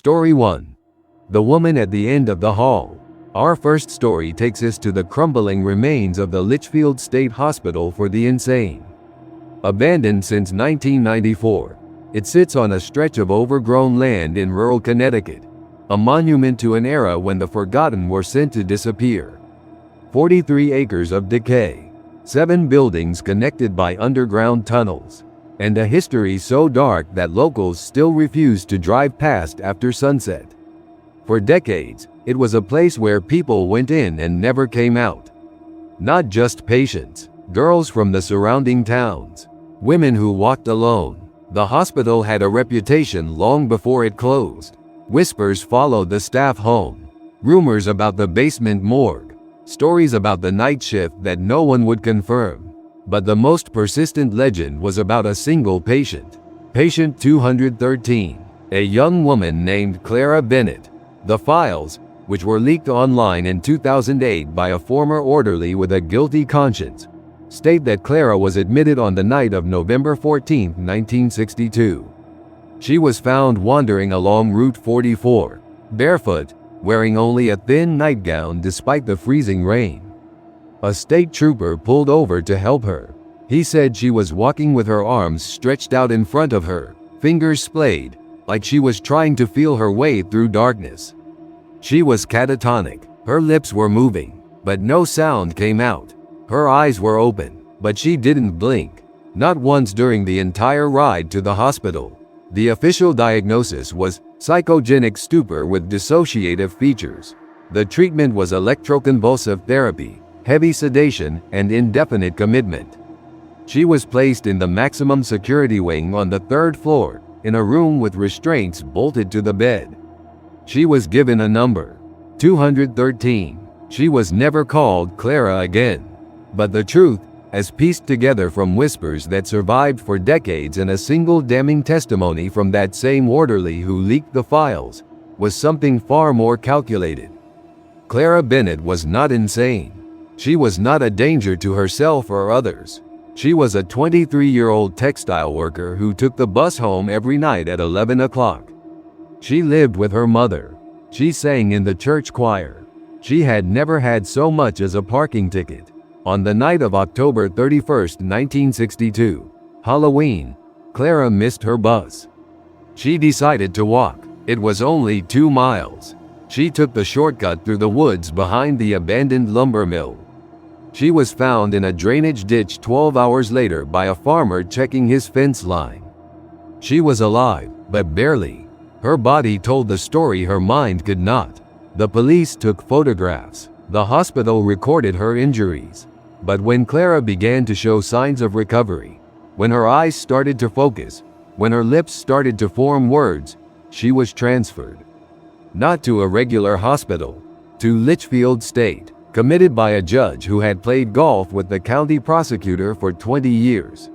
Story 1. The Woman at the End of the Hall. Our first story takes us to the crumbling remains of the Litchfield State Hospital for the Insane. Abandoned since 1994, it sits on a stretch of overgrown land in rural Connecticut, a monument to an era when the forgotten were sent to disappear. 43 acres of decay, 7 buildings connected by underground tunnels, and a history so dark that locals still refuse to drive past after sunset. For decades, it was a place where people went in and never came out. Not just patients, girls from the surrounding towns, women who walked alone. The hospital had a reputation long before it closed. Whispers followed the staff home, rumors about the basement morgue, stories about the night shift that no one would confirm. But the most persistent legend was about a single patient. Patient 213, a young woman named Clara Bennett. The files, which were leaked online in 2008 by a former orderly with a guilty conscience, state that Clara was admitted on the night of November 14, 1962. She was found wandering along Route 44, barefoot, wearing only a thin nightgown despite the freezing rain. A state trooper pulled over to help her. He said she was walking with her arms stretched out in front of her, fingers splayed, like she was trying to feel her way through darkness. She was catatonic. Her lips were moving, but no sound came out. Her eyes were open, but she didn't blink, not once during the entire ride to the hospital. The official diagnosis was psychogenic stupor with dissociative features. The treatment was electroconvulsive therapy, heavy sedation, and indefinite commitment. She was placed in the maximum security wing on the 3rd floor, in a room with restraints bolted to the bed. She was given a number, 213. She was never called Clara again. But the truth, as pieced together from whispers that survived for decades and a single damning testimony from that same orderly who leaked the files, was something far more calculated. Clara Bennett was not insane. She was not a danger to herself or others. She was a 23-year-old textile worker who took the bus home every night at 11 o'clock. She lived with her mother. She sang in the church choir. She had never had so much as a parking ticket. On the night of October 31, 1962, Halloween, Clara missed her bus. She decided to walk. It was only 2 miles. She took the shortcut through the woods behind the abandoned lumber mill. She was found in a drainage ditch 12 hours later by a farmer checking his fence line. She was alive, but barely. Her body told the story her mind could not. The police took photographs. The hospital recorded her injuries. But when Clara began to show signs of recovery, when her eyes started to focus, when her lips started to form words, she was transferred. Not to a regular hospital, to Litchfield State, committed by a judge who had played golf with the county prosecutor for 20 years.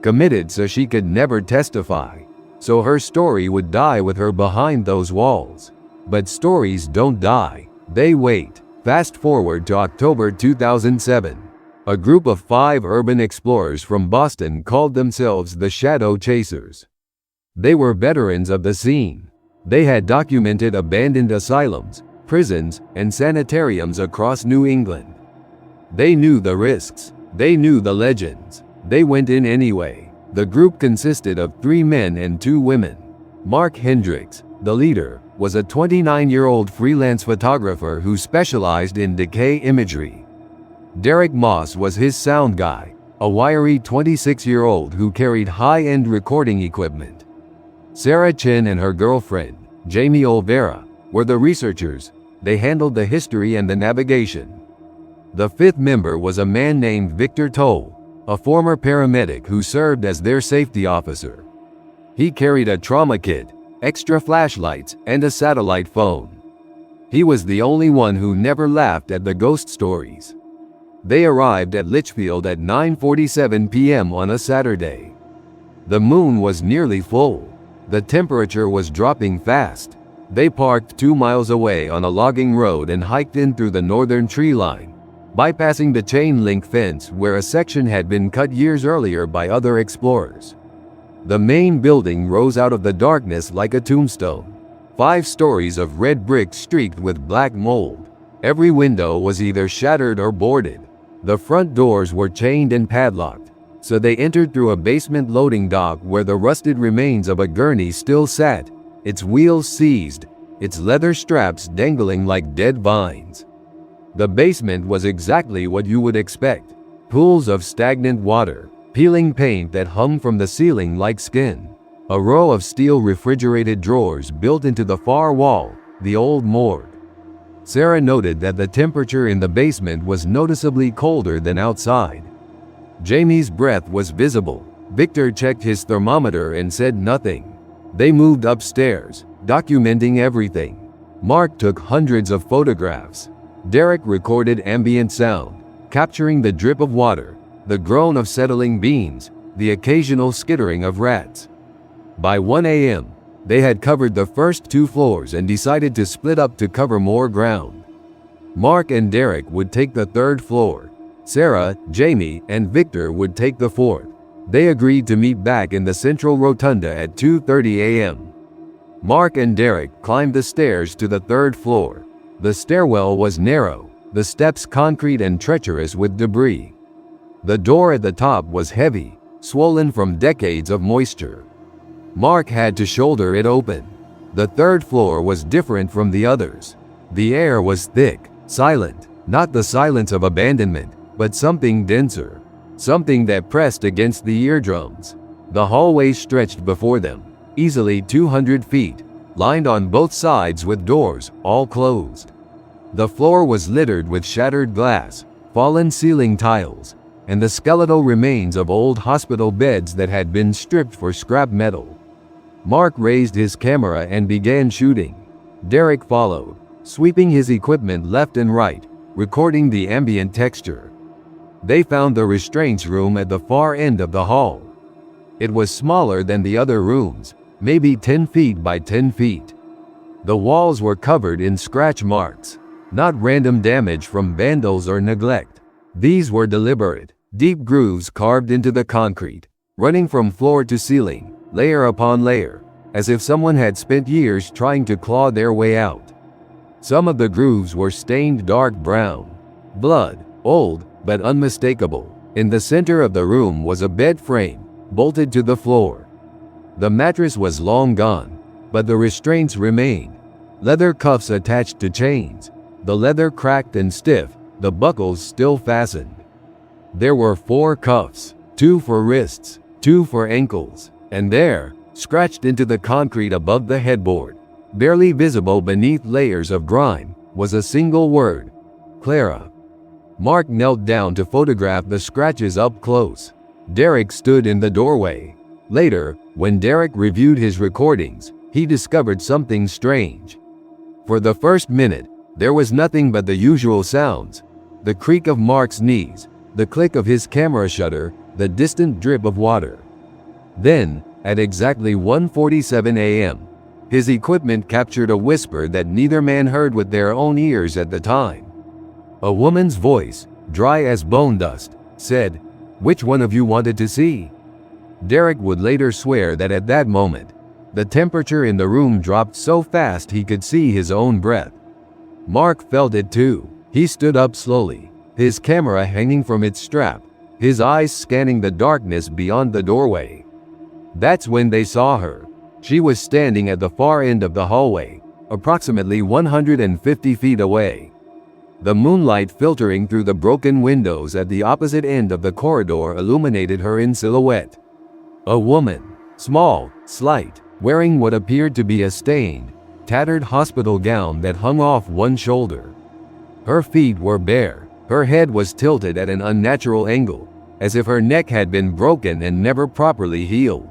Committed so she could never testify, so her story would die with her behind those walls. But stories don't die, they wait. Fast forward to October 2007. A group of 5 urban explorers from Boston called themselves the Shadow Chasers. They were veterans of the scene. They had documented abandoned asylums, prisons, and sanitariums across New England. They knew the risks. They knew the legends. They went in anyway. The group consisted of 3 men and 2 women. Mark Hendricks, the leader, was a 29-year-old freelance photographer who specialized in decay imagery. Derek Moss was his sound guy, a wiry 26-year-old who carried high-end recording equipment. Sarah Chen and her girlfriend, Jamie Olvera, were the researchers. They handled the history and the navigation. The 5th member was a man named Victor Toll, a former paramedic who served as their safety officer. He carried a trauma kit, extra flashlights, and a satellite phone. He was the only one who never laughed at the ghost stories. They arrived at Litchfield at 9:47 p.m. on a Saturday. The moon was nearly full. The temperature was dropping fast. They parked 2 miles away on a logging road and hiked in through the northern tree line, bypassing the chain-link fence where a section had been cut years earlier by other explorers. The main building rose out of the darkness like a tombstone. 5 stories of red brick streaked with black mold. Every window was either shattered or boarded. The front doors were chained and padlocked, so they entered through a basement loading dock where the rusted remains of a gurney still sat, its wheels seized, its leather straps dangling like dead vines. The basement was exactly what you would expect. Pools of stagnant water, peeling paint that hung from the ceiling like skin. A row of steel refrigerated drawers built into the far wall, the old morgue. Sarah noted that the temperature in the basement was noticeably colder than outside. Jamie's breath was visible. Victor checked his thermometer and said nothing. They moved upstairs, documenting everything. Mark took hundreds of photographs. Derek recorded ambient sound, capturing the drip of water, the groan of settling beans, the occasional skittering of rats. By 1 a.m., they had covered the first 2 floors and decided to split up to cover more ground. Mark and Derek would take the 3rd floor. Sarah, Jamie, and Victor would take the 4th. They agreed to meet back in the central rotunda at 2:30 a.m. Mark and Derek climbed the stairs to the 3rd floor. The stairwell was narrow, the steps concrete and treacherous with debris. The door at the top was heavy, swollen from decades of moisture. Mark had to shoulder it open. The 3rd floor was different from the others. The air was thick, silent, not the silence of abandonment, but something denser, something that pressed against the eardrums. The hallway stretched before them, easily 200 feet, lined on both sides with doors, all closed. The floor was littered with shattered glass, fallen ceiling tiles, and the skeletal remains of old hospital beds that had been stripped for scrap metal. Mark raised his camera and began shooting. Derek followed, sweeping his equipment left and right, recording the ambient texture. They found the restraints room at the far end of the hall. It was smaller than the other rooms, maybe 10 feet by 10 feet. The walls were covered in scratch marks, not random damage from vandals or neglect. These were deliberate, deep grooves carved into the concrete, running from floor to ceiling, layer upon layer, as if someone had spent years trying to claw their way out. Some of the grooves were stained dark brown. Blood, old, but unmistakable. In the center of the room was a bed frame, bolted to the floor. The mattress was long gone, but the restraints remained. Leather cuffs attached to chains, the leather cracked and stiff, the buckles still fastened. There were 4 cuffs, 2 for wrists, 2 for ankles, and there, scratched into the concrete above the headboard, barely visible beneath layers of grime, was a single word: Clara. Mark knelt down to photograph the scratches up close. Derek stood in the doorway. Later, when Derek reviewed his recordings, he discovered something strange. For the first minute, there was nothing but the usual sounds: the creak of Mark's knees, the click of his camera shutter, the distant drip of water. Then, at exactly 1:47 a.m., his equipment captured a whisper that neither man heard with their own ears at the time. A woman's voice, dry as bone dust, said, "Which one of you wanted to see?" Derek would later swear that at that moment, the temperature in the room dropped so fast he could see his own breath. Mark felt it too. He stood up slowly, his camera hanging from its strap, his eyes scanning the darkness beyond the doorway. That's when they saw her. She was standing at the far end of the hallway, approximately 150 feet away. The moonlight filtering through the broken windows at the opposite end of the corridor illuminated her in silhouette. A woman, small, slight, wearing what appeared to be a stained, tattered hospital gown that hung off one shoulder. Her feet were bare, her head was tilted at an unnatural angle, as if her neck had been broken and never properly healed.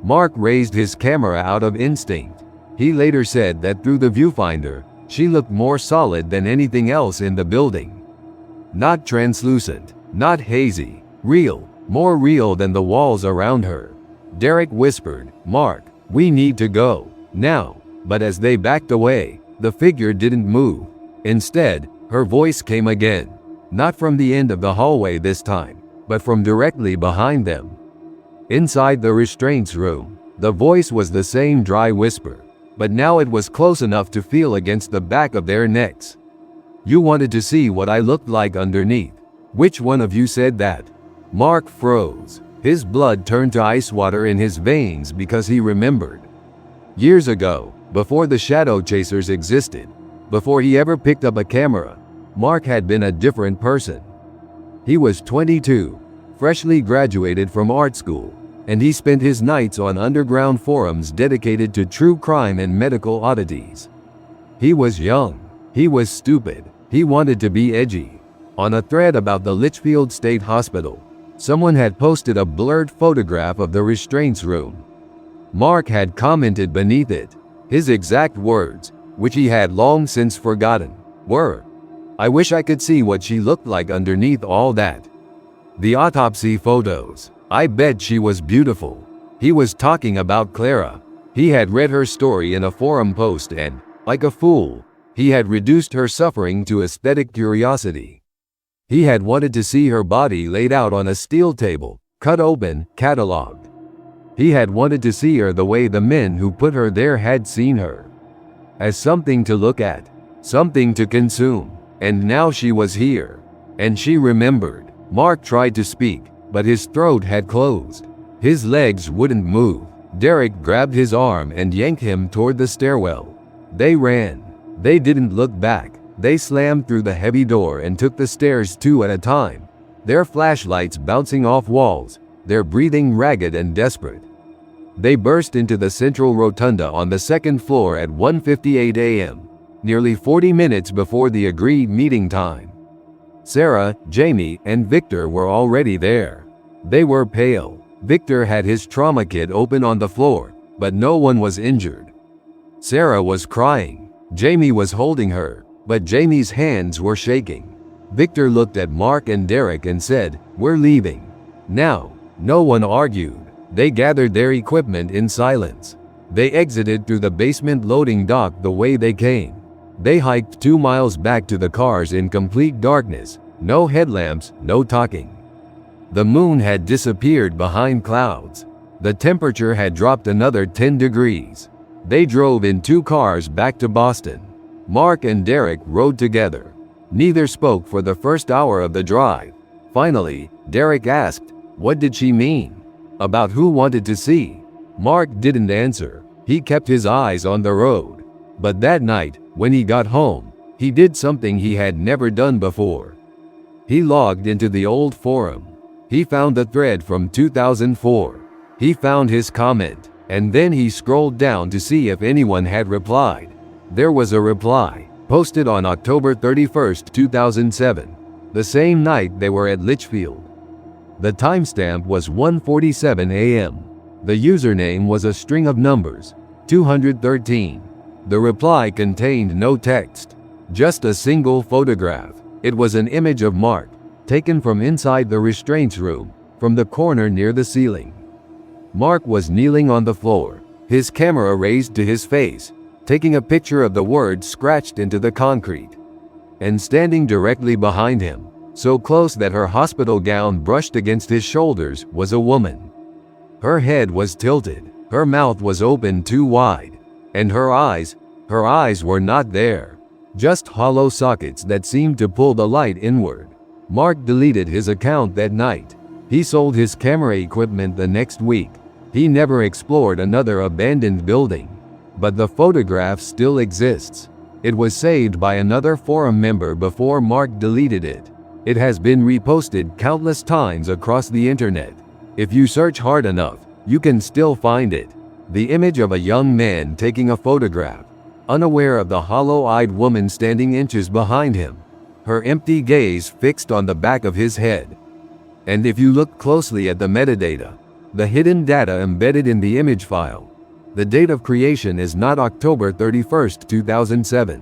Mark raised his camera out of instinct. He later said that through the viewfinder, she looked more solid than anything else in the building. Not translucent, not hazy, real, more real than the walls around her. Derek whispered, "Mark, we need to go, now." But as they backed away, the figure didn't move. Instead, her voice came again, not from the end of the hallway this time, but from directly behind them. Inside the restraints room, the voice was the same dry whisper. but now it was close enough to feel against the back of their necks. You wanted to see what I looked like underneath. Which one of you said that? Mark froze. His blood turned to ice water in his veins because he remembered. Years ago, before the shadow chasers existed, before he ever picked up a camera, Mark had been a different person. He was 22, freshly graduated from art school, and he spent his nights on underground forums dedicated to true crime and medical oddities. He was young. He was stupid. He wanted to be edgy. On a thread about the Litchfield State Hospital, someone had posted a blurred photograph of the restraints room. Mark had commented beneath it. His exact words, which he had long since forgotten, were, "I wish I could see what she looked like underneath all that." The autopsy photos. I bet she was beautiful. He was talking about Clara. He had read her story in a forum post and, like a fool, he had reduced her suffering to aesthetic curiosity. He had wanted to see her body laid out on a steel table, cut open, catalogued. He had wanted to see her the way the men who put her there had seen her. As something to look at, something to consume. And now she was here. And she remembered. Mark tried to speak, but his throat had closed. His legs wouldn't move. Derek grabbed his arm and yanked him toward the stairwell. They ran. They didn't look back. They slammed through the heavy door and took the stairs two at a time, their flashlights bouncing off walls, their breathing ragged and desperate. They burst into the central rotunda on the second floor at 1:58 a.m., nearly 40 minutes before the agreed meeting time. Sarah, Jamie, and Victor were already there. They were pale. Victor had his trauma kit open on the floor, but no one was injured. Sarah was crying. Jamie was holding her, but Jamie's hands were shaking. Victor looked at Mark and Derek and said, "We're leaving." Now, no one argued. They gathered their equipment in silence. They exited through the basement loading dock the way they came. They hiked 2 miles back to the cars in complete darkness, no headlamps, no talking. The moon had disappeared behind clouds. The temperature had dropped another 10 degrees. They drove in 2 cars back to Boston. Mark and Derek rode together. Neither spoke for the first hour of the drive. Finally, Derek asked, "What did she mean? About who wanted to see?" Mark didn't answer. He kept his eyes on the road. But that night, when he got home, he did something he had never done before. He logged into the old forum. He found the thread from 2004. He found his comment, and then he scrolled down to see if anyone had replied. There was a reply, posted on October 31st, 2007, the same night they were at Litchfield. The timestamp was 1:47 a.m. The username was a string of numbers, 213. The reply contained no text, just a single photograph. It was an image of Mark, taken from inside the restraints room, from the corner near the ceiling. Mark was kneeling on the floor, his camera raised to his face, taking a picture of the word scratched into the concrete. And standing directly behind him, so close that her hospital gown brushed against his shoulders, was a woman. Her head was tilted, her mouth was open too wide, and her eyes were not there. Just hollow sockets that seemed to pull the light inward. Mark deleted his account that night. He sold his camera equipment the next week. He never explored another abandoned building. But the photograph still exists. It was saved by another forum member before Mark deleted it. It has been reposted countless times across the internet. If you search hard enough, you can still find it. The image of a young man taking a photograph, unaware of the hollow-eyed woman standing inches behind him, her empty gaze fixed on the back of his head. And if you look closely at the metadata, the hidden data embedded in the image file, the date of creation is not October 31st, 2007.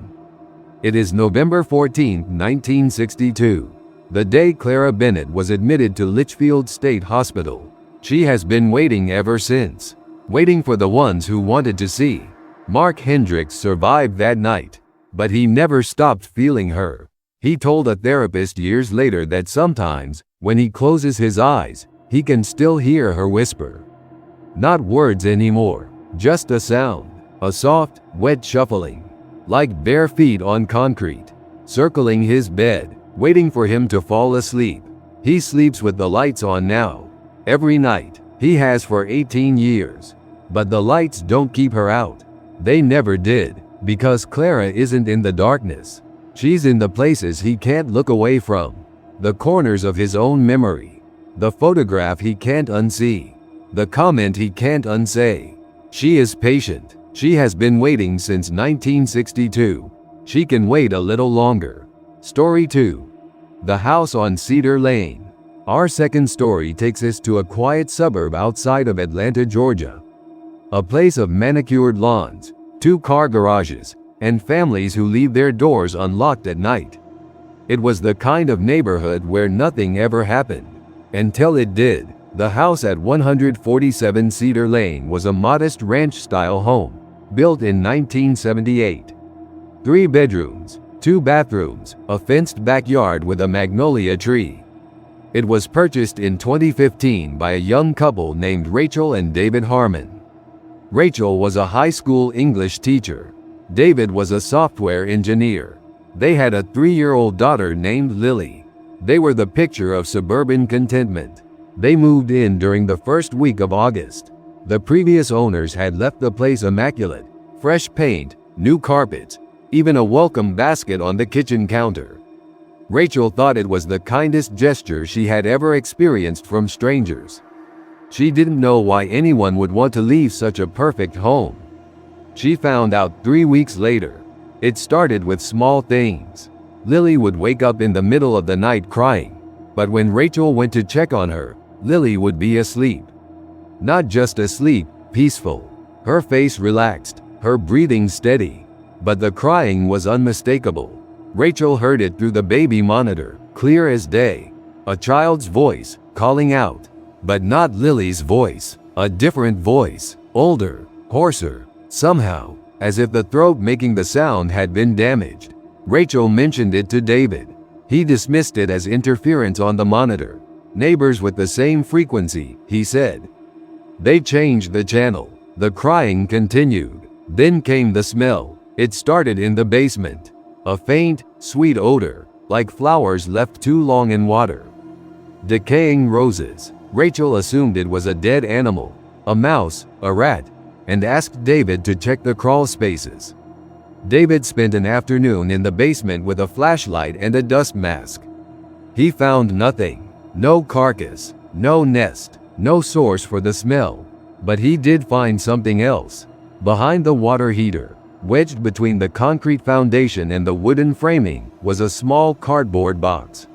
It is November 14, 1962, the day Clara Bennett was admitted to Litchfield State Hospital. She has been waiting ever since, waiting for the ones who wanted to see. Mark Hendricks survived that night, but he never stopped feeling her. He told a therapist years later that sometimes, when he closes his eyes, he can still hear her whisper. Not words anymore, just a sound. A soft, wet shuffling, like bare feet on concrete, circling his bed, waiting for him to fall asleep. He sleeps with the lights on now. Every night. He has for 18 years. But the lights don't keep her out. They never did, because Clara isn't in the darkness. She's in the places he can't look away from. The corners of his own memory. The photograph he can't unsee. The comment he can't unsay. She is patient. She has been waiting since 1962. She can wait a little longer. Story 2. The House on Cedar Lane. Our second story takes us to a quiet suburb outside of Atlanta, Georgia. A place of manicured lawns, 2-car garages, and families who leave their doors unlocked at night. It was the kind of neighborhood where nothing ever happened. Until it did. The house at 147 Cedar Lane was a modest ranch-style home, built in 1978. 3 bedrooms, 2 bathrooms, a fenced backyard with a magnolia tree. It was purchased in 2015 by a young couple named Rachel and David Harmon. Rachel was a high school English teacher. David was a software engineer. They had a 3-year-old daughter named Lily. They were the picture of suburban contentment. They moved in during the first week of August. The previous owners had left the place immaculate, fresh paint, new carpets, even a welcome basket on the kitchen counter. Rachel thought it was the kindest gesture she had ever experienced from strangers. She didn't know why anyone would want to leave such a perfect home. She found out 3 weeks later. It started with small things. Lily would wake up in the middle of the night crying, but when Rachel went to check on her, Lily would be asleep. Not just asleep, peaceful. Her face relaxed, her breathing steady. But the crying was unmistakable. Rachel heard it through the baby monitor, clear as day. A child's voice, calling out. But not Lily's voice. A different voice, older, hoarser, somehow, as if the throat making the sound had been damaged. Rachel mentioned it to David. He dismissed it as interference on the monitor. Neighbors with the same frequency, he said. They changed the channel. The crying continued. Then came the smell. It started in the basement. A faint, sweet odor, like flowers left too long in water. Decaying roses. Rachel assumed it was a dead animal, a mouse, a rat, and asked David to check the crawl spaces. David spent an afternoon in the basement with a flashlight and a dust mask. He found nothing. No carcass, no nest, no source for the smell. But he did find something else. Behind the water heater, wedged between the concrete foundation and the wooden framing, was a small cardboard box.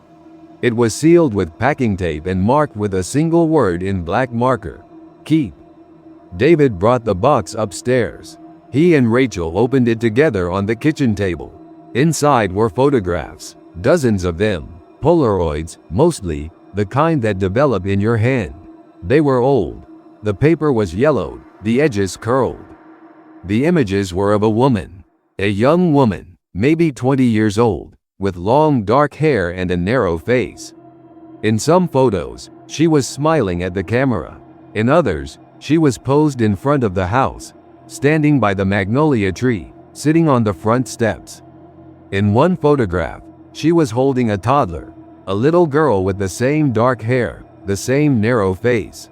It was sealed with packing tape and marked with a single word in black marker: keep. David brought the box upstairs. He and Rachel opened it together on the kitchen table. Inside were photographs, dozens of them, Polaroids, mostly, the kind that develop in your hand. They were old. The paper was yellowed, the edges curled. The images were of a woman, a young woman, maybe 20 years old, with long dark hair and a narrow face. In some photos, she was smiling at the camera. In others, she was posed in front of the house, standing by the magnolia tree, sitting on the front steps. In one photograph, she was holding a toddler, a little girl with the same dark hair, the same narrow face.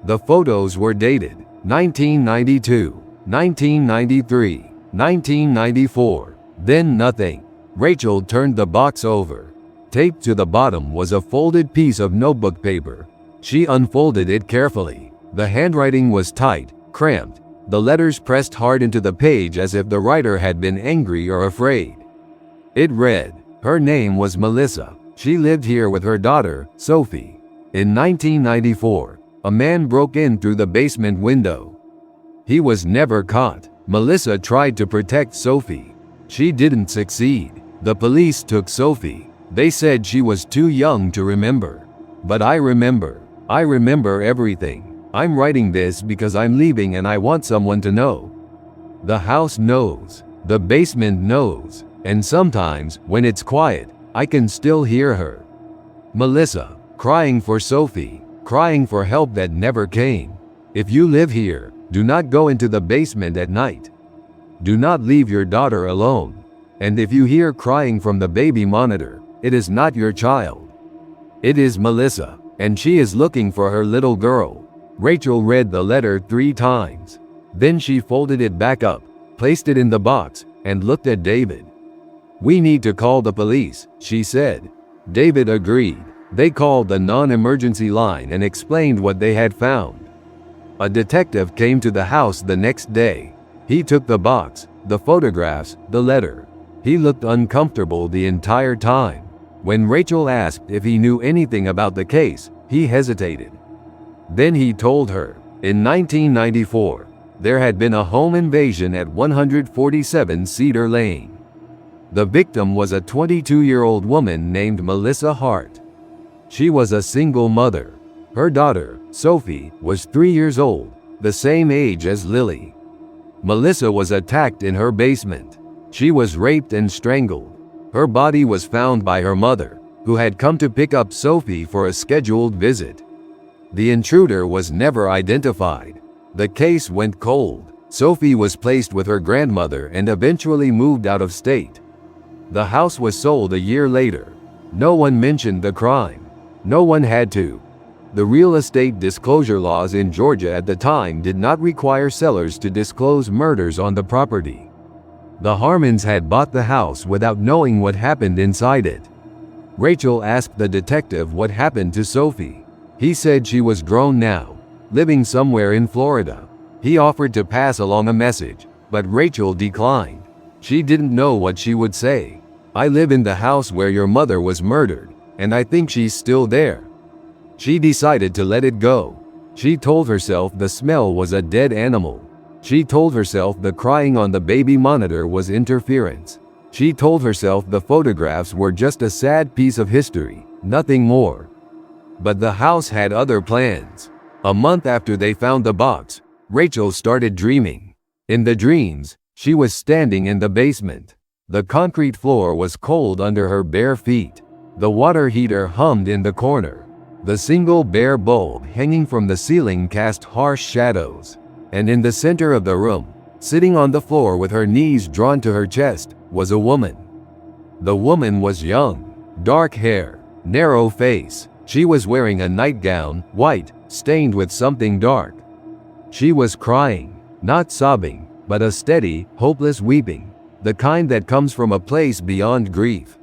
The photos were dated 1992, 1993, 1994, then nothing. Rachel turned the box over. Taped to the bottom was a folded piece of notebook paper. She unfolded it carefully. The handwriting was tight, cramped, the letters pressed hard into the page as if the writer had been angry or afraid. It read, her name was Melissa. She lived here with her daughter, Sophie. In 1994, a man broke in through the basement window. He was never caught. Melissa tried to protect Sophie. She didn't succeed. The police took Sophie. They said she was too young to remember. But I remember. I remember everything. I'm writing this because I'm leaving and I want someone to know. The house knows. The basement knows. And sometimes, when it's quiet, I can still hear her. Melissa, crying for Sophie, crying for help that never came. If you live here, do not go into the basement at night. Do not leave your daughter alone. And if you hear crying from the baby monitor, it is not your child. It is Melissa, and she is looking for her little girl. Rachel read the letter 3 times. Then she folded it back up, placed it in the box, and looked at David. We need to call the police, she said. David agreed. They called the non-emergency line and explained what they had found. A detective came to the house the next day. He took the box, the photographs, the letter. He looked uncomfortable the entire time. When Rachel asked if he knew anything about the case, he hesitated. Then he told her, in 1994, there had been a home invasion at 147 Cedar Lane. The victim was a 22-year-old woman named Melissa Hart. She was a single mother. Her daughter, Sophie, was 3 years old, the same age as Lily. Melissa was attacked in her basement. She was raped and strangled. Her body was found by her mother, who had come to pick up Sophie for a scheduled visit. The intruder was never identified. The case went cold. Sophie was placed with her grandmother and eventually moved out of state. The house was sold a year later. No one mentioned the crime. No one had to. The real estate disclosure laws in Georgia at the time did not require sellers to disclose murders on the property. The Harmons had bought the house without knowing what happened inside it. Rachel asked the detective what happened to Sophie. He said she was grown now, living somewhere in Florida. He offered to pass along a message, but Rachel declined. She didn't know what she would say. I live in the house where your mother was murdered, and I think she's still there. She decided to let it go. She told herself the smell was a dead animal. She told herself the crying on the baby monitor was interference. She told herself the photographs were just a sad piece of history, nothing more. But the house had other plans. A month after they found the box, Rachel started dreaming. In the dreams, she was standing in the basement. The concrete floor was cold under her bare feet. The water heater hummed in the corner. The single bare bulb hanging from the ceiling cast harsh shadows. And in the center of the room, sitting on the floor with her knees drawn to her chest, was a woman. The woman was young, dark hair, narrow face. She was wearing a nightgown, white, stained with something dark. She was crying, not sobbing, but a steady, hopeless weeping, the kind that comes from a place beyond grief.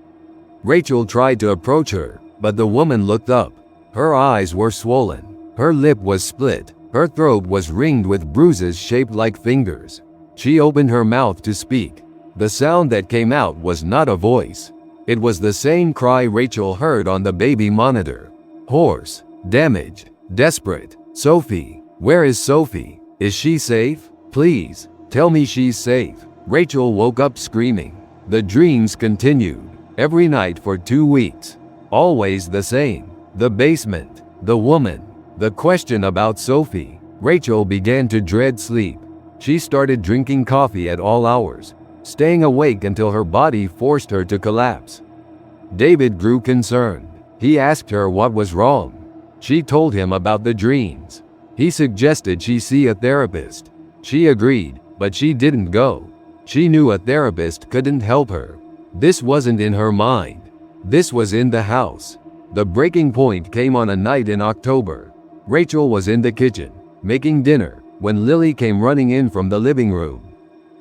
Rachel tried to approach her, but the woman looked up. Her eyes were swollen. Her lip was split. Her throat was ringed with bruises shaped like fingers. She opened her mouth to speak. The sound that came out was not a voice. It was the same cry Rachel heard on the baby monitor. Hoarse, damaged, desperate. Sophie, where is Sophie? Is she safe? Please, tell me she's safe. Rachel woke up screaming. The dreams continued, every night for 2 weeks. Always the same. The basement, the woman, the question about Sophie. Rachel began to dread sleep. She started drinking coffee at all hours, staying awake until her body forced her to collapse. David grew concerned. He asked her what was wrong. She told him about the dreams. He suggested she see a therapist. She agreed, but she didn't go. She knew a therapist couldn't help her. This wasn't in her mind. This was in the house. The breaking point came on a night in October. Rachel was in the kitchen, making dinner, when Lily came running in from the living room.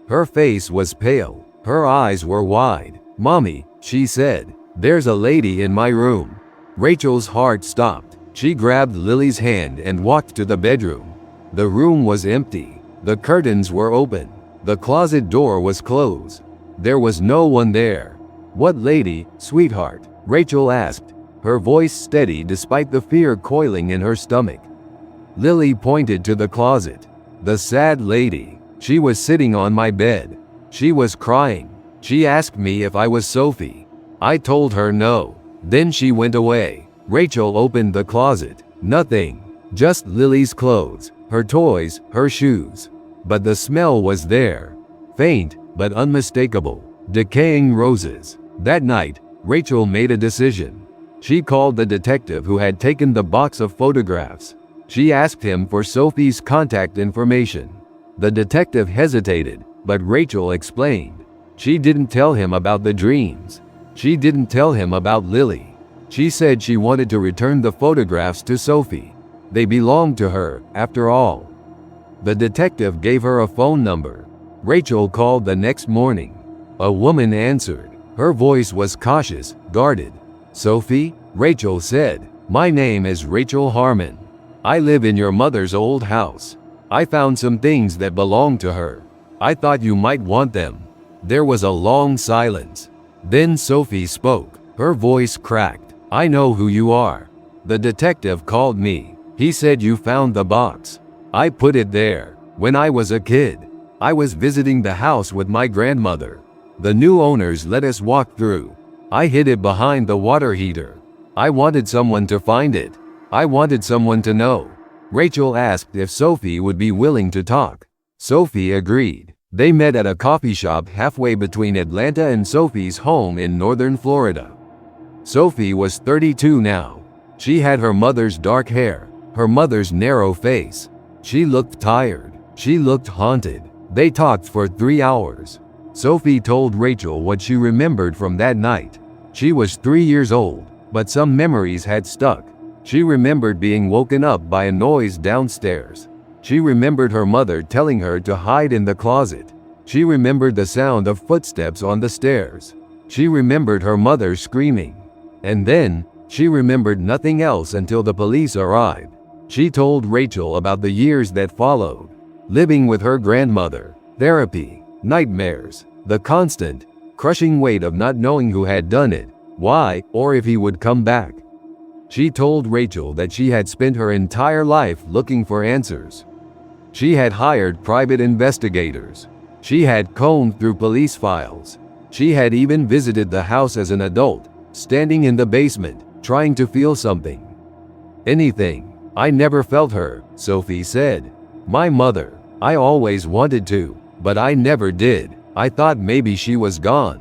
Her face was pale. Her eyes were wide. "Mommy," she said, "there's a lady in my room." Rachel's heart stopped. She grabbed Lily's hand and walked to the bedroom. The room was empty. The curtains were open. The closet door was closed. There was no one there. "What lady, sweetheart?" Rachel asked, her voice steady despite the fear coiling in her stomach. Lily pointed to the closet. "The sad lady. She was sitting on my bed. She was crying. She asked me if I was Sophie. I told her no. Then she went away." Rachel opened the closet. Nothing. Just Lily's clothes, her toys, her shoes. But the smell was there. Faint, but unmistakable. Decaying roses. That night, Rachel made a decision. She called the detective who had taken the box of photographs. She asked him for Sophie's contact information. The detective hesitated, But Rachel explained. She didn't tell him about the dreams. She didn't tell him about Lily. She said she wanted to return the photographs to Sophie. They belonged to her, after all. The detective gave her a phone number. Rachel called the next morning. A woman answered. Her voice was cautious, guarded. "Sophie?" Rachel said. "My name is Rachel Harmon. I live in your mother's old house. I found some things that belong to her. I thought you might want them." There was a long silence. Then Sophie spoke. Her voice cracked. "I know who you are. The detective called me. He said you found the box. I put it there. When I was a kid, I was visiting the house with my grandmother. The new owners let us walk through. I hid it behind the water heater. I wanted someone to find it. I wanted someone to know." Rachel asked if Sophie would be willing to talk. Sophie agreed. They met at a coffee shop halfway between Atlanta and Sophie's home in northern Florida. Sophie was 32 now. She had her mother's dark hair, her mother's narrow face. She looked tired. She looked haunted. They talked for 3 hours. Sophie told Rachel what she remembered from that night. She was 3 years old, but some memories had stuck. She remembered being woken up by a noise downstairs. She remembered her mother telling her to hide in the closet. She remembered the sound of footsteps on the stairs. She remembered her mother screaming. And then, she remembered nothing else until the police arrived. She told Rachel about the years that followed. Living with her grandmother, therapy, nightmares, the constant, crushing weight of not knowing who had done it, why, or if he would come back. She told Rachel that she had spent her entire life looking for answers. She had hired private investigators. She had combed through police files. She had even visited the house as an adult, standing in the basement, trying to feel something. Anything. "I never felt her," Sophie said. "My mother. I always wanted to, but I never did. I thought maybe she was gone.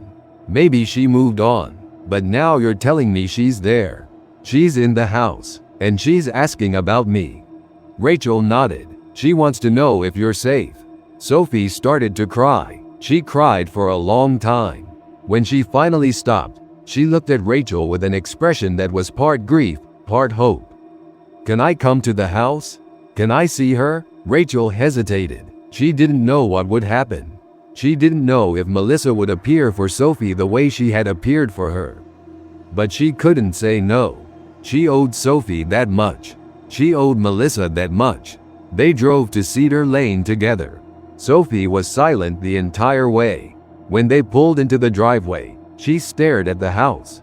Maybe she moved on. But now you're telling me she's there. She's in the house, and she's asking about me." Rachel nodded. "She wants to know if you're safe." Sophie started to cry. She cried for a long time. When she finally stopped, she looked at Rachel with an expression that was part grief, part hope. "Can I come to the house? Can I see her?" Rachel hesitated. She didn't know what would happen. She didn't know if Melissa would appear for Sophie the way she had appeared for her. But she couldn't say no. She owed Sophie that much. She owed Melissa that much. They drove to Cedar Lane together. Sophie was silent the entire way. When they pulled into the driveway, she stared at the house.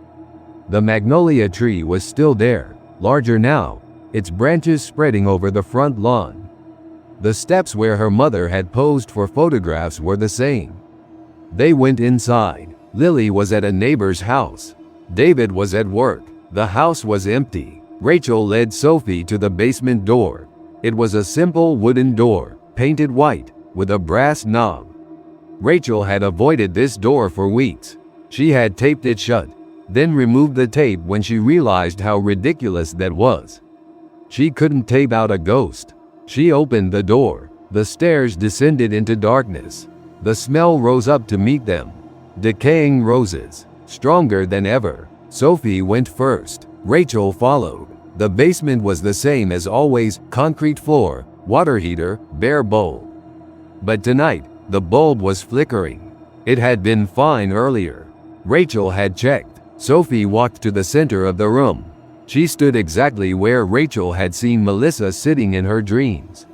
The magnolia tree was still there, larger now, its branches spreading over the front lawn. The steps where her mother had posed for photographs were the same. They went inside. Lily was at a neighbor's house. David was at work. The house was empty. Rachel led Sophie to the basement door. It was a simple wooden door, painted white, with a brass knob. Rachel had avoided this door for weeks. She had taped it shut, then removed the tape when she realized how ridiculous that was. She couldn't tape out a ghost. She opened the door. The stairs descended into darkness. The smell rose up to meet them. Decaying roses, stronger than ever. Sophie went first. Rachel followed. The basement was the same as always, concrete floor, water heater, bare bulb. But tonight, the bulb was flickering. It had been fine earlier. Rachel had checked. Sophie walked to the center of the room. She stood exactly where Rachel had seen Melissa sitting in her dreams.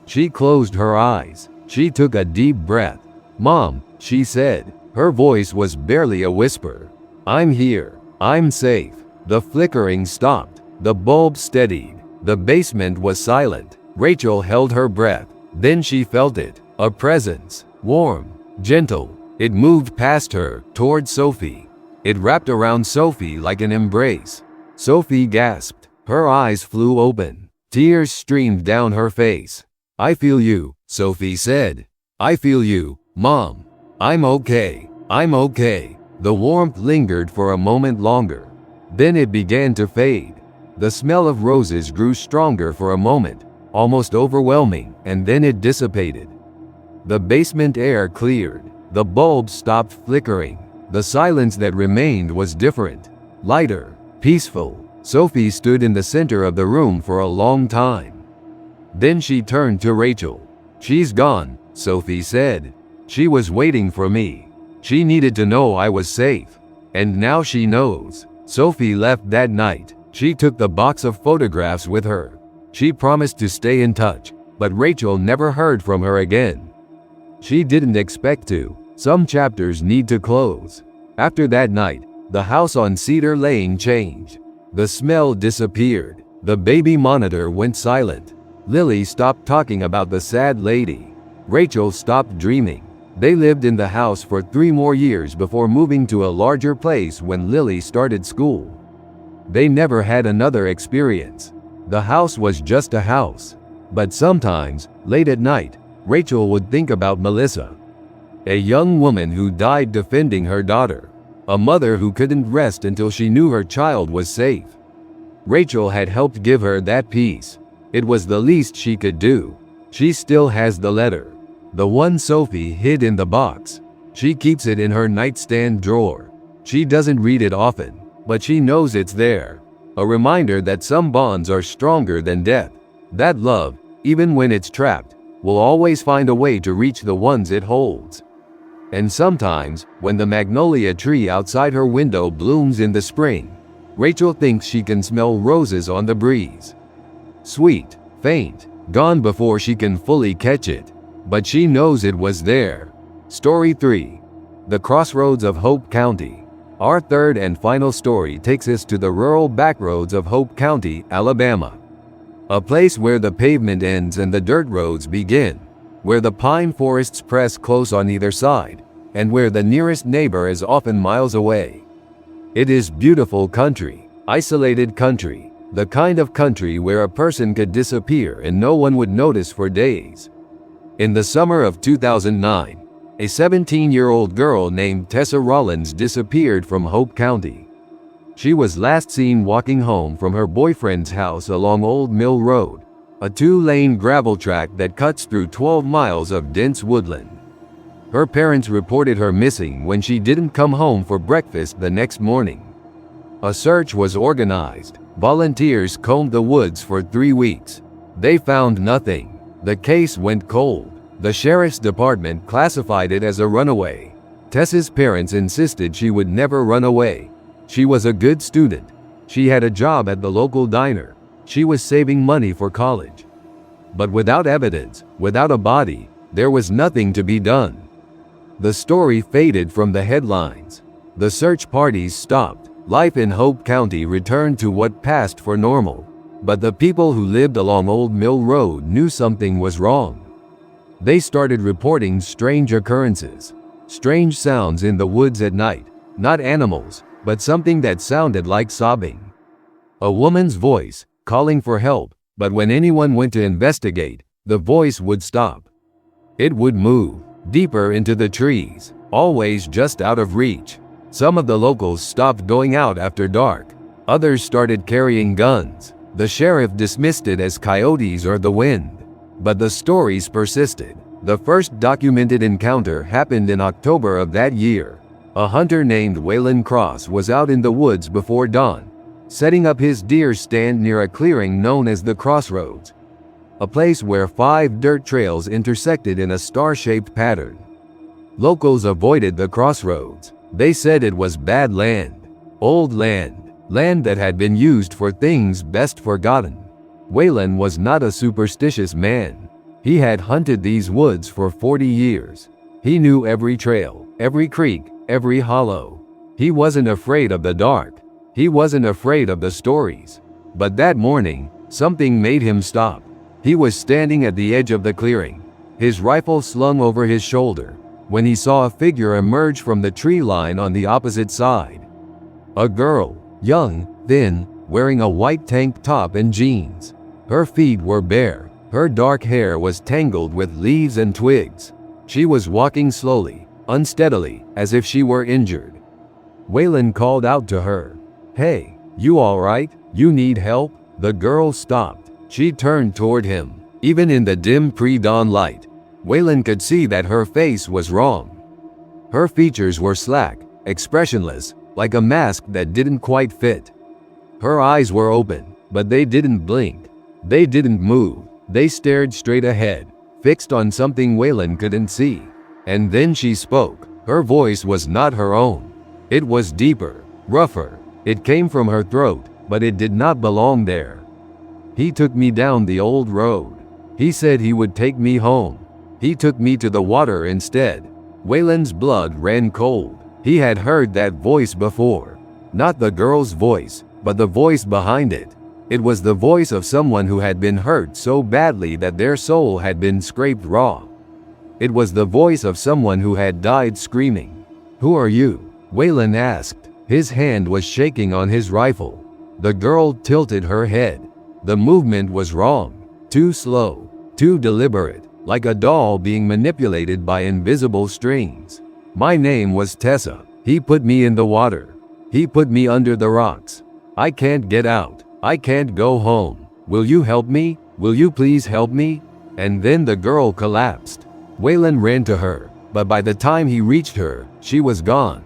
She closed her eyes. She took a deep breath. "Mom," she said. Her voice was barely a whisper. "I'm here. I'm safe." The flickering stopped. The bulb steadied. The basement was silent. Rachel held her breath. Then she felt it. A presence. Warm. Gentle. It moved past her, toward Sophie. It wrapped around Sophie like an embrace. Sophie gasped. Her eyes flew open. Tears streamed down her face. "I feel you," Sophie said. "I feel you, Mom. I'm okay. I'm okay." The warmth lingered for a moment longer. Then it began to fade. The smell of roses grew stronger for a moment, almost overwhelming, and then it dissipated. The basement air cleared. The bulbs stopped flickering. The silence that remained was different, lighter, peaceful. Sophie stood in the center of the room for a long time. Then she turned to Rachel. "She's gone," Sophie said. "She was waiting for me. She needed to know I was safe. And now she knows." Sophie left that night. She took the box of photographs with her. She promised to stay in touch, but Rachel never heard from her again. She didn't expect to. Some chapters need to close. After that night, the house on Cedar Lane changed. The smell disappeared. The baby monitor went silent. Lily stopped talking about the sad lady. Rachel stopped dreaming. They lived in the house for 3 more years before moving to a larger place when Lily started school. They never had another experience. The house was just a house. But sometimes, late at night, Rachel would think about Melissa, a young woman who died defending her daughter, a mother who couldn't rest until she knew her child was safe. Rachel had helped give her that peace. It was the least she could do. She still has the letter, the one Sophie hid in the box. She keeps it in her nightstand drawer. She doesn't read it often, but she knows it's there. A reminder that some bonds are stronger than death. That love, even when it's trapped, will always find a way to reach the ones it holds. And sometimes, when the magnolia tree outside her window blooms in the spring, Rachel thinks she can smell roses on the breeze. Sweet, faint, gone before she can fully catch it. But she knows it was there. Story 3. The Crossroads of Hope County. Our third and final story takes us to the rural backroads of Hope County, Alabama. A place where the pavement ends and the dirt roads begin, where the pine forests press close on either side, and where the nearest neighbor is often miles away. It is beautiful country, isolated country, the kind of country where a person could disappear and no one would notice for days. In the summer of 2009, a 17-year-old girl named Tessa Rollins disappeared from Hope County. She was last seen walking home from her boyfriend's house along Old Mill Road, a 2-lane gravel track that cuts through 12 miles of dense woodland. Her parents reported her missing when she didn't come home for breakfast the next morning. A search was organized. Volunteers combed the woods for 3 weeks. They found nothing. The case went cold. The sheriff's department classified it as a runaway. Tessa's parents insisted she would never run away. She was a good student. She had a job at the local diner. She was saving money for college. But without evidence, without a body, there was nothing to be done. The story faded from the headlines. The search parties stopped. Life in Hope County returned to what passed for normal. But the people who lived along Old Mill Road knew something was wrong. They started reporting strange occurrences, strange sounds in the woods at night, not animals, but something that sounded like sobbing. A woman's voice, calling for help, but when anyone went to investigate, the voice would stop. It would move, deeper into the trees, always just out of reach. Some of the locals stopped going out after dark. Others started carrying guns. The sheriff dismissed it as coyotes or the wind. But the stories persisted. The first documented encounter happened in October of that year. A hunter named Waylon Cross was out in the woods before dawn, setting up his deer stand near a clearing known as the Crossroads, a place where 5 dirt trails intersected in a star-shaped pattern. Locals avoided the crossroads. They said it was bad land, old land, land that had been used for things best forgotten. Waylon was not a superstitious man. He had hunted these woods for 40 years. He knew every trail, every creek, every hollow. He wasn't afraid of the dark. He wasn't afraid of the stories. But that morning, something made him stop. He was standing at the edge of the clearing, his rifle slung over his shoulder, when he saw a figure emerge from the tree line on the opposite side. A girl, young, thin, wearing a white tank top and jeans. Her feet were bare. Her dark hair was tangled with leaves and twigs. She was walking slowly, unsteadily, as if she were injured. Waylon called out to her, "Hey, you all right? You need help?" The girl stopped. She turned toward him. Even in the dim pre-dawn light, Waylon could see that her face was wrong. Her features were slack, expressionless, like a mask that didn't quite fit. Her eyes were open, but they didn't blink. They didn't move. They stared straight ahead, fixed on something Waylon couldn't see. And then she spoke. Her voice was not her own. It was deeper, rougher. It came from her throat, but it did not belong there. He took me down the old road. He said he would take me home. He took me to the water instead. Waylon's blood ran cold. He had heard that voice before. Not the girl's voice, but the voice behind it. It was the voice of someone who had been hurt so badly that their soul had been scraped raw. It was the voice of someone who had died screaming. "Who are you?" Waylon asked. His hand was shaking on his rifle. The girl tilted her head. The movement was wrong. Too slow. Too deliberate. Like a doll being manipulated by invisible strings. "My name was Tessa. He put me in the water. He put me under the rocks. I can't get out. I can't go home. Will you help me? Will you please help me?" And then the girl collapsed. Waylon ran to her, but by the time he reached her, she was gone.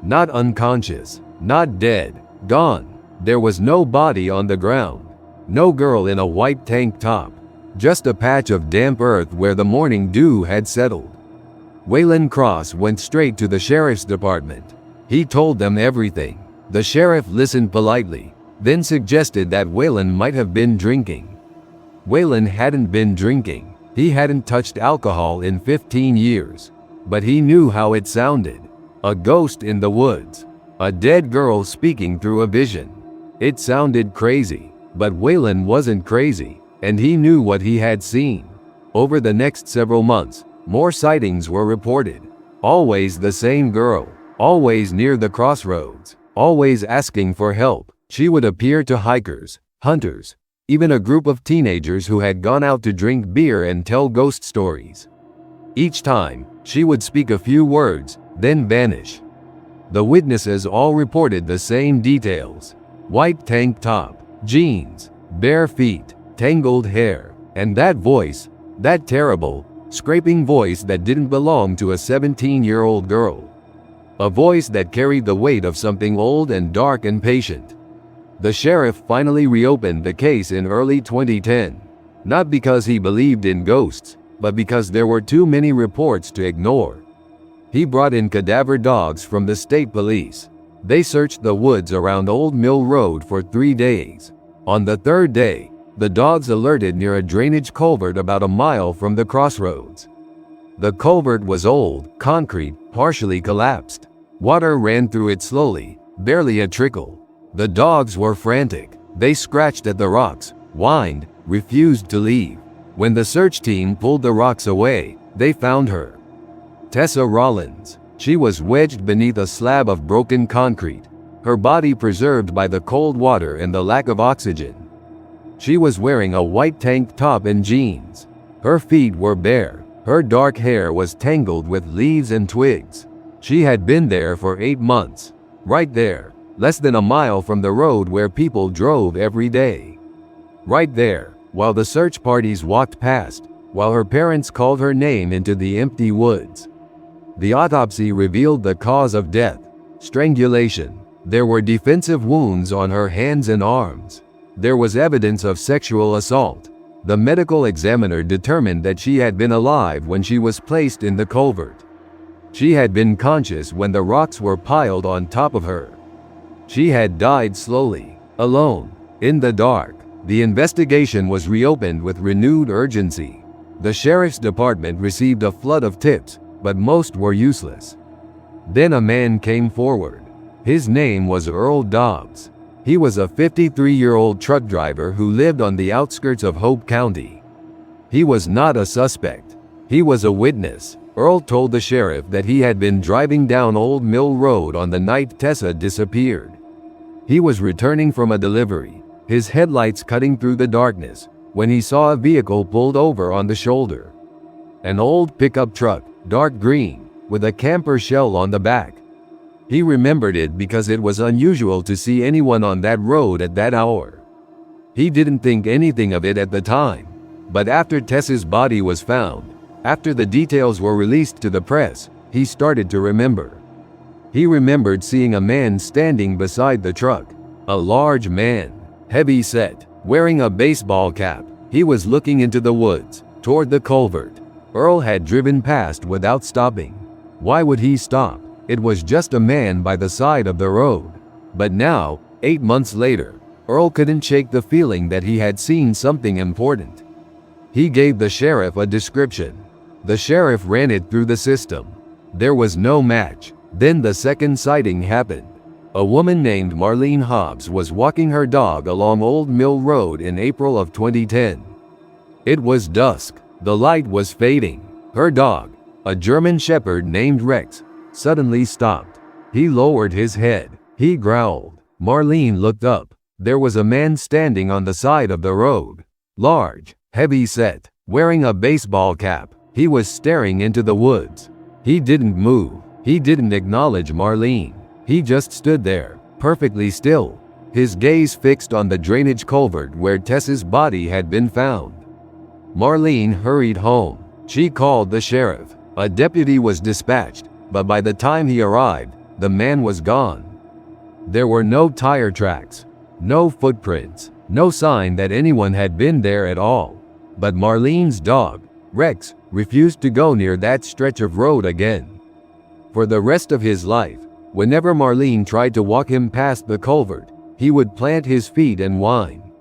Not unconscious, not dead, gone. There was no body on the ground. No girl in a white tank top. Just a patch of damp earth where the morning dew had settled. Waylon Cross went straight to the sheriff's department. He told them everything. The sheriff listened politely, then suggested that Waylon might have been drinking. Waylon hadn't been drinking. He hadn't touched alcohol in 15 years. But he knew how it sounded. A ghost in the woods. A dead girl speaking through a vision. It sounded crazy, but Waylon wasn't crazy, and he knew what he had seen. Over the next several months, more sightings were reported. Always the same girl. Always near the crossroads. Always asking for help. She would appear to hikers, hunters, even a group of teenagers who had gone out to drink beer and tell ghost stories. Each time, she would speak a few words, then vanish. The witnesses all reported the same details. White tank top, jeans, bare feet, tangled hair, and that voice, that terrible, scraping voice that didn't belong to a 17-year-old girl. A voice that carried the weight of something old and dark and patient. The sheriff finally reopened the case in early 2010, not because he believed in ghosts, but because there were too many reports to ignore. He brought in cadaver dogs from the state police. They searched the woods around Old Mill Road for 3 days. On the third day, the dogs alerted near a drainage culvert about a mile from the crossroads. The culvert was old, concrete, partially collapsed. Water ran through it slowly, barely a trickle. The dogs were frantic. They scratched at the rocks, whined, refused to leave. When the search team pulled the rocks away, they found her. Tessa Rollins. She was wedged beneath a slab of broken concrete, her body preserved by the cold water and the lack of oxygen. She was wearing a white tank top and jeans. Her feet were bare. Her dark hair was tangled with leaves and twigs. She had been there for 8 months. Right there, less than a mile from the road where people drove every day. Right there, while the search parties walked past, while her parents called her name into the empty woods. The autopsy revealed the cause of death: strangulation. There were defensive wounds on her hands and arms. There was evidence of sexual assault. The medical examiner determined that she had been alive when she was placed in the culvert. She had been conscious when the rocks were piled on top of her. She had died slowly, alone, in the dark. The investigation was reopened with renewed urgency. The sheriff's department received a flood of tips, but most were useless. Then a man came forward. His name was Earl Dobbs. He was a 53-year-old truck driver who lived on the outskirts of Hope County. He was not a suspect. He was a witness. Earl told the sheriff that he had been driving down Old Mill Road on the night Tessa disappeared. He was returning from a delivery, his headlights cutting through the darkness, when he saw a vehicle pulled over on the shoulder. An old pickup truck, dark green, with a camper shell on the back. He remembered it because it was unusual to see anyone on that road at that hour. He didn't think anything of it at the time, but after Tessa's body was found, After the details were released to the press, he started to remember. He remembered seeing a man standing beside the truck. A large man, heavy set, wearing a baseball cap. He was looking into the woods, toward the culvert. Earl had driven past without stopping. Why would he stop? It was just a man by the side of the road. But now, 8 months later, Earl couldn't shake the feeling that he had seen something important. He gave the sheriff a description. The sheriff ran it through the system. There was no match. Then the second sighting happened. A woman named Marlene Hobbs was walking her dog along Old Mill Road in April of 2010. It was dusk. The light was fading. Her dog, a German Shepherd named Rex, suddenly stopped. He lowered his head. He growled. Marlene looked up. There was a man standing on the side of the road. Large, heavy set, wearing a baseball cap. He was staring into the woods. He didn't move. He didn't acknowledge Marlene. He just stood there, perfectly still, his gaze fixed on the drainage culvert where Tess's body had been found. Marlene hurried home. She called the sheriff. A deputy was dispatched, but by the time he arrived, the man was gone. There were no tire tracks, no footprints, no sign that anyone had been there at all. But Marlene's dog, Rex, refused to go near that stretch of road again. For the rest of his life, whenever Marlene tried to walk him past the culvert, he would plant his feet and whine.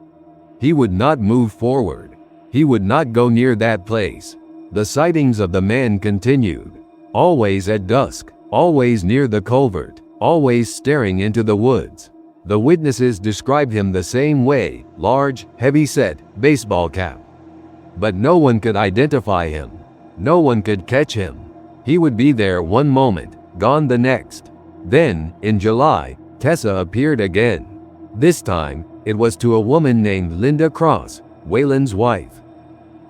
He would not move forward. He would not go near that place. The sightings of the man continued. Always at dusk, always near the culvert, always staring into the woods. The witnesses described him the same way, large, heavy-set, baseball cap. But no one could identify him. No one could catch him. He would be there one moment, gone the next. Then, in July, Tessa appeared again. This time, it was to a woman named Linda Cross, Waylon's wife.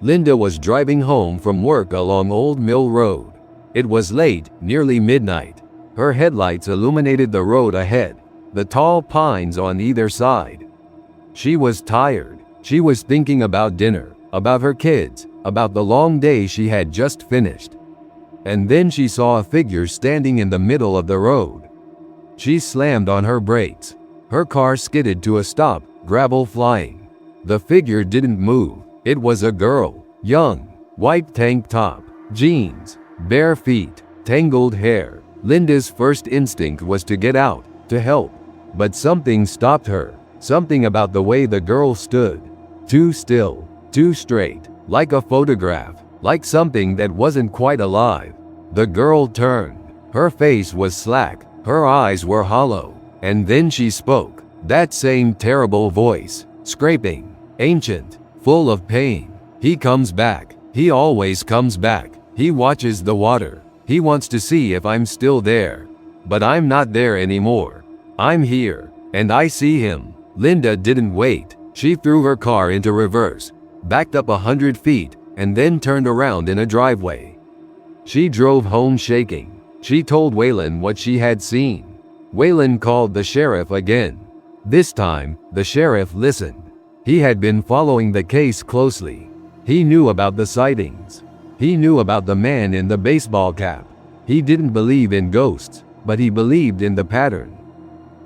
Linda was driving home from work along Old Mill Road. It was late, nearly midnight. Her headlights illuminated the road ahead, the tall pines on either side. She was tired. She was thinking about dinner, about her kids, about the long day she had just finished. And then she saw a figure standing in the middle of the road. She slammed on her brakes. Her car skidded to a stop, gravel flying. The figure didn't move. It was a girl, young, white tank top, jeans, bare feet, tangled hair. Linda's first instinct was to get out, to help. But something stopped her, something about the way the girl stood. Too still, too straight, like a photograph, like something that wasn't quite alive. The girl turned. Her face was slack, her eyes were hollow. And then she spoke, that same terrible voice, scraping, ancient, full of pain. He comes back. He always comes back. He watches the water. He wants to see if I'm still there. But I'm not there anymore. I'm here, and I see him. Linda didn't wait. She threw her car into reverse, backed up 100 feet, and then turned around in a driveway. She drove home shaking. She told Waylon what she had seen. Waylon called the sheriff again. This time, the sheriff listened. He had been following the case closely. He knew about the sightings. He knew about the man in the baseball cap. He didn't believe in ghosts, but he believed in the pattern.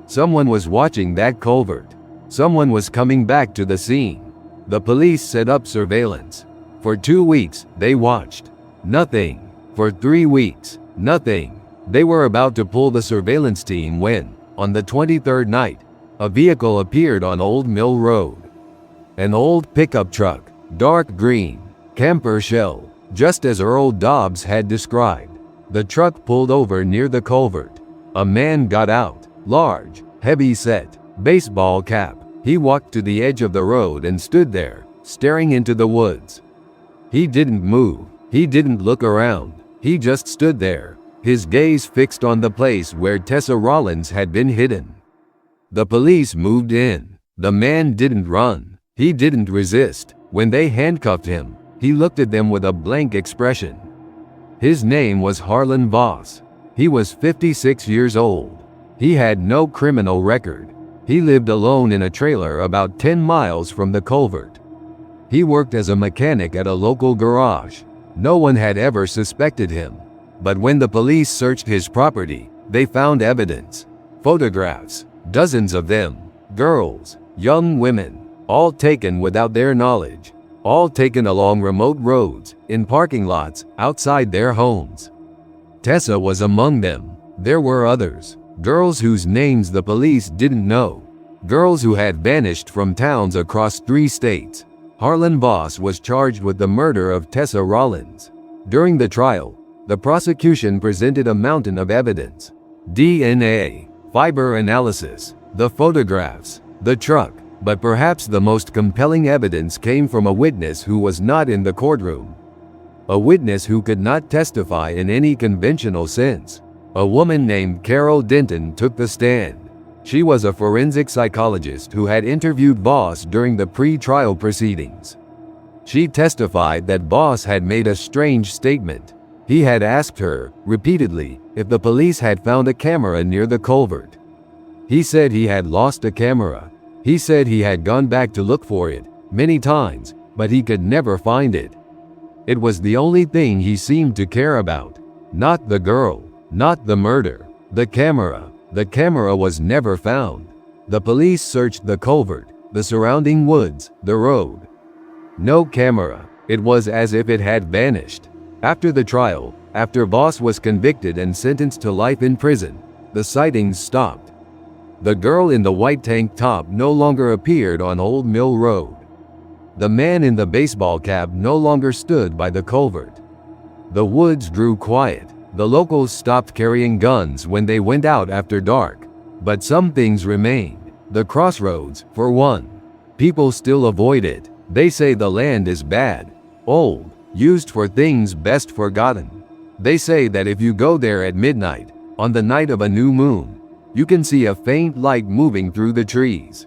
Someone was watching that culvert. Someone was coming back to the scene. The police set up surveillance. For 2 weeks, they watched. Nothing. For 3 weeks, nothing. They were about to pull the surveillance team when, on the 23rd night, a vehicle appeared on Old Mill Road. An old pickup truck, dark green, camper shell, just as Earl Dobbs had described. The truck pulled over near the culvert. A man got out, large, heavy-set, baseball cap. He walked to the edge of the road and stood there, staring into the woods. He didn't move. He didn't look around. He just stood there, his gaze fixed on the place where Tessa Rollins had been hidden. The police moved in. The man didn't run. He didn't resist. When they handcuffed him, he looked at them with a blank expression. His name was Harlan Voss. He was 56 years old. He had no criminal record. He lived alone in a trailer about 10 miles from the culvert. He worked as a mechanic at a local garage. No one had ever suspected him. But when the police searched his property, they found evidence. Photographs, dozens of them, girls, young women, all taken without their knowledge, all taken along remote roads, in parking lots, outside their homes. Tessa was among them. There were others, girls whose names the police didn't know, girls who had vanished from towns across 3 states. Harlan Voss was charged with the murder of Tessa Rollins. During the trial, the prosecution presented a mountain of evidence: DNA, fiber analysis, the photographs, the truck. But perhaps the most compelling evidence came from a witness who was not in the courtroom. A witness who could not testify in any conventional sense. A woman named Carol Denton took the stand. She was a forensic psychologist who had interviewed Voss during the pre-trial proceedings. She testified that Voss had made a strange statement. He had asked her, repeatedly, if the police had found a camera near the culvert. He said he had lost a camera. He said he had gone back to look for it many times, but he could never find it. It was the only thing he seemed to care about. Not the girl, not the murder, the camera. The camera was never found. The police searched the culvert, the surrounding woods, the road. No camera. It was as if it had vanished. After the trial, after Voss was convicted and sentenced to life in prison, the sightings stopped. The girl in the white tank top no longer appeared on Old Mill Road. The man in the baseball cap no longer stood by the culvert. The woods grew quiet. The locals stopped carrying guns when they went out after dark. But some things remained. The Crossroads, for one. People still avoid it. They say the land is bad, old, used for things best forgotten. They say that if you go there at midnight, on the night of a new moon, you can see a faint light moving through the trees.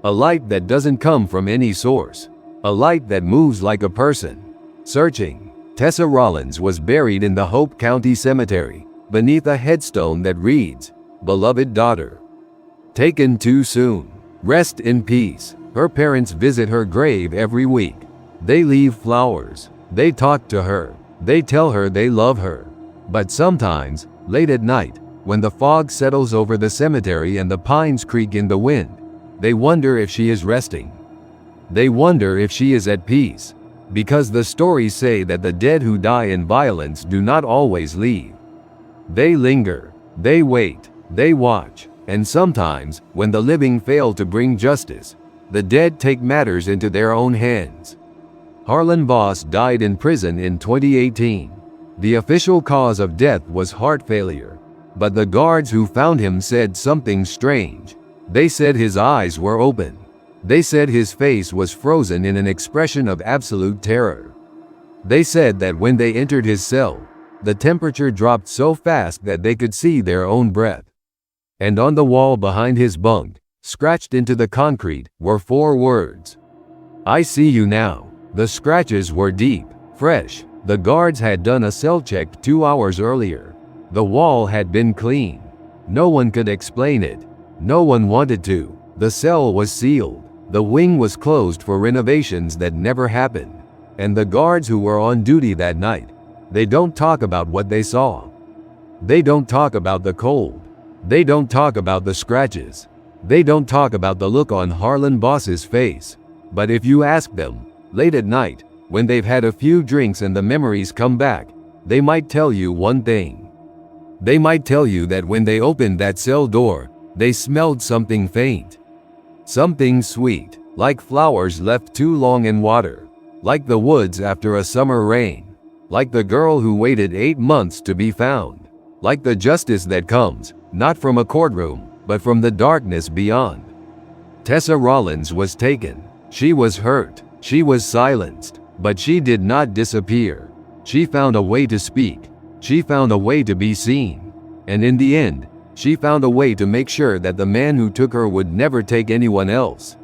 A light that doesn't come from any source. A light that moves like a person. Searching. Tessa Rollins was buried in the Hope County Cemetery, beneath a headstone that reads, "Beloved daughter. Taken too soon. Rest in peace." Her parents visit her grave every week. They leave flowers. They talk to her. They tell her they love her. But sometimes, late at night, when the fog settles over the cemetery and the pines creak in the wind, they wonder if she is resting. They wonder if she is at peace. Because the stories say that the dead who die in violence do not always leave. They linger, they wait, they watch, and sometimes, when the living fail to bring justice, the dead take matters into their own hands. Harlan Voss died in prison in 2018. The official cause of death was heart failure, but the guards who found him said something strange. They said his eyes were open. They said his face was frozen in an expression of absolute terror. They said that when they entered his cell, the temperature dropped so fast that they could see their own breath. And on the wall behind his bunk, scratched into the concrete, were 4 words. "I see you now." The scratches were deep, fresh. The guards had done a cell check 2 hours earlier. The wall had been clean. No one could explain it. No one wanted to. The cell was sealed. The wing was closed for renovations that never happened. And the guards who were on duty that night, they don't talk about what they saw. They don't talk about the cold. They don't talk about the scratches. They don't talk about the look on Harlan Voss's face. But if you ask them, late at night, when they've had a few drinks and the memories come back, they might tell you one thing. They might tell you that when they opened that cell door, they smelled something faint. Something sweet, like flowers left too long in water, like the woods after a summer rain, like the girl who waited 8 months to be found, like the justice that comes, not from a courtroom, but from the darkness beyond. Tessa Rollins was taken. She was hurt. She was silenced. But she did not disappear. She found a way to speak. She found a way to be seen. And in the end, she found a way to make sure that the man who took her would never take anyone else.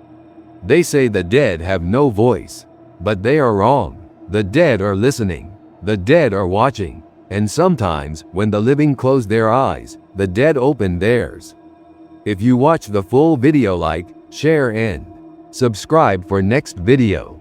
They say the dead have no voice. But they are wrong. The dead are listening. The dead are watching. And sometimes, when the living close their eyes, the dead open theirs. If you watch the full video, like, share and subscribe for next video.